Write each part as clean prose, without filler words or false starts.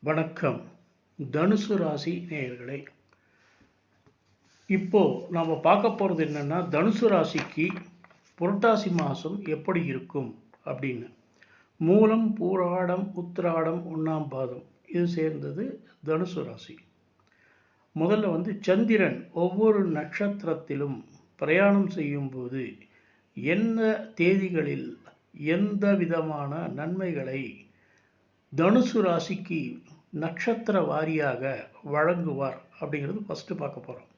வணக்கம். தனுசு ராசி நேயர்களே, இப்போ நாம பார்க்க போறது என்னன்னா, தனுசு ராசிக்கு புரட்டாசி மாசம் எப்படி இருக்கும் அப்படின்னு. மூலம், பூராடம், உத்திராடம், ஒண்ணாம் பாதம் இது சேர்ந்தது தனுசு ராசி. முதல்ல சந்திரன் ஒவ்வொரு நட்சத்திரத்திலும் பிரயாணம் செய்யும் போது எந்த தேதிகளில் எந்த விதமான நன்மைகளை தனுசு ராசிக்கு நட்சத்திர வாரியாக வழங்குவார் அப்படிங்கிறது ஃபஸ்ட்டு பார்க்க போகிறோம்.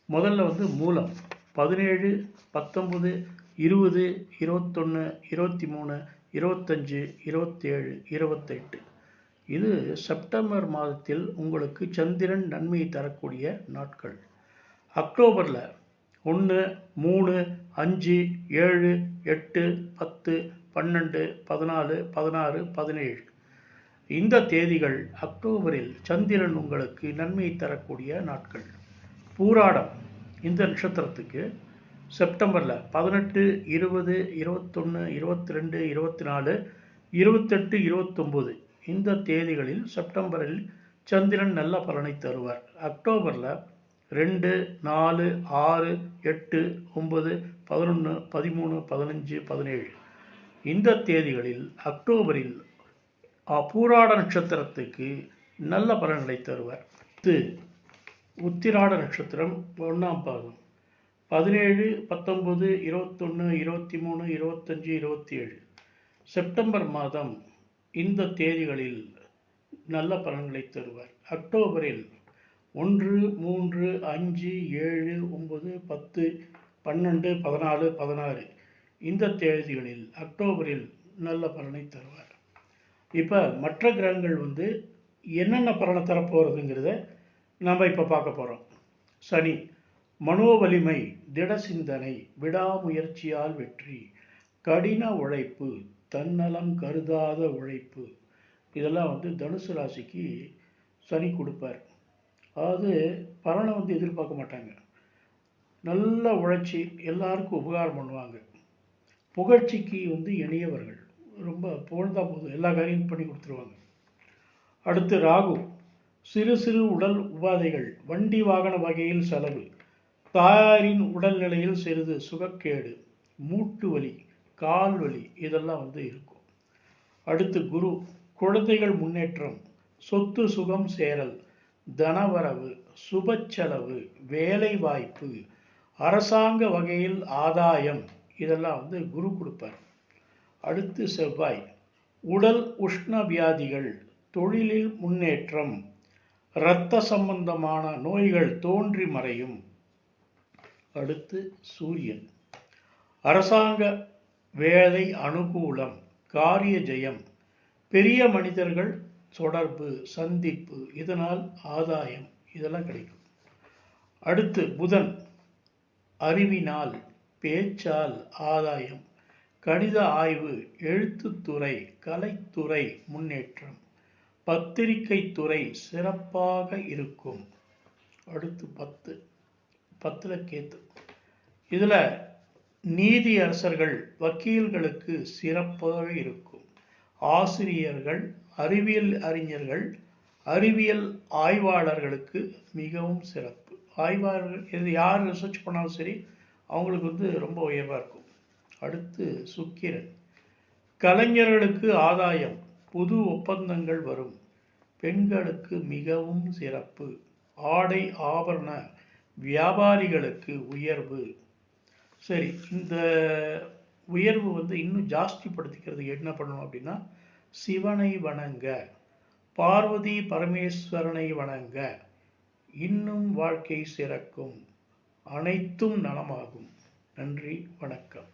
முதல்ல மூலம் 17, 19, 20, 21, 23, 25, 27, 28 இது செப்டம்பர் மாதத்தில் உங்களுக்கு சந்திரன் நன்மை தரக்கூடிய நாட்கள். அக்டோபரில் 1, 3, 5, 7, 8, 10, 12, 14, 16, 17 இந்த தேதிகள் அக்டோபரில் சந்திரன் உங்களுக்கு நன்மை தரக்கூடிய நாட்கள். பூராடம் இந்த நட்சத்திரத்துக்கு செப்டம்பரில் 18, 20, 21, 22, 24, 28, 29 இந்த தேதிகளில் செப்டம்பரில் சந்திரன் நல்ல பலனை தருவார். அக்டோபரில் 2, 4, 6, 8, 9, 11, 13, 15, 17 இந்த தேதிகளில் அக்டோபரில் பூராட நட்சத்திரத்துக்கு நல்ல பலன்களை தருவார். இது உத்திராட நட்சத்திரம் 1ஆம் பாதம் 17, 19, 21, 23, 25, 27 செப்டம்பர் மாதம் இந்த தேதிகளில் நல்ல பலன்களை தருவார். அக்டோபரில் 1, 3, 5, 7, 9, 10, 12, 14, 16 இந்த தேதிகளில் அக்டோபரில் நல்ல பலனை தருவார். இப்போ மற்ற கிரகங்கள் என்னென்ன பலனை தரப்போகிறதுங்கிறத நம்ம இப்போ பார்க்க போகிறோம். சனி மனோவலிமை, திட சிந்தனை, விடாமுயற்சியால் வெற்றி, கடின உழைப்பு, தன்னலம் கருதாத உழைப்பு இதெல்லாம் தனுசு ராசிக்கு சனி கொடுப்பார். அதாவது பலனை எதிர்பார்க்க மாட்டாங்க. நல்ல உழைச்சி எல்லாருக்கும் உபகாரம் பண்ணுவாங்க. புகழ்ச்சிக்கு இணையவர்கள், ரொம்ப புகழ்ந்தா போதும் எல்லா காரியமும் பண்ணி கொடுத்துருவாங்க. அடுத்து ராகு சிறு சிறு உடல் உபாதைகள், வண்டி வாகன வகையில் செலவு, தாயாரின் உடல்நிலையில் சிறிது சுகக்கேடு, மூட்டு வலி, கால் வலி இதெல்லாம் இருக்கும். அடுத்து குரு குழந்தைகள் முன்னேற்றம், சொத்து சுகம் சேரல், தனவரவு, சுப செலவு, வேலை வாய்ப்பு, அரசாங்க வகையில் ஆதாயம் இதெல்லாம் குரு கொடுப்பார். அடுத்து செவ்வாய் உடல் உஷ்ண வியாதிகள், தொழிலில் முன்னேற்றம், இரத்த சம்பந்தமான நோய்கள் தோன்றி மறையும். அடுத்து சூரியன் அரசாங்க வேலை அனுகூலம், காரிய ஜெயம், பெரிய மனிதர்கள் தொடர்பு, சந்திப்பு இதனால் ஆதாயம் இதெல்லாம் கிடைக்கும். அடுத்து புதன் அறிவினால், பேச்சால் ஆதாயம், கணித ஆய்வு, எழுத்துத்துறை, கலைத்துறை முன்னேற்றம், பத்திரிகை துறை சிறப்பாக இருக்கும். அடுத்து 10 கேத்து இதில் நீதி அரசர்கள், வக்கீல்களுக்கு சிறப்பாக இருக்கும். ஆசிரியர்கள், அறிவியல் அறிஞர்கள், அறிவியல் ஆய்வாளர்களுக்கு மிகவும் சிறப்பு. ஆய்வாளர்கள் இது யார் ரிசர்ச் பண்ணாலும் சரி அவங்களுக்கு ரொம்ப உயர்வாக இருக்கும். அடுத்து சுக்கிரன் கலைஞர்களுக்கு ஆதாயம், புது ஒப்பந்தங்கள் வரும், பெண்களுக்கு மிகவும் சிறப்பு, ஆடை ஆபரண வியாபாரிகளுக்கு உயர்வு. சரி, இந்த உயர்வு இன்னும் ஜாஸ்திப்படுத்திக்கிறது என்ன பண்ணணும் அப்படின்னா, சிவனை வணங்க, பார்வதி பரமேஸ்வரனை வணங்க, இன்னும் வாழ்க்கை சிறக்கும், அனைத்தும் நலமாகும். நன்றி, வணக்கம்.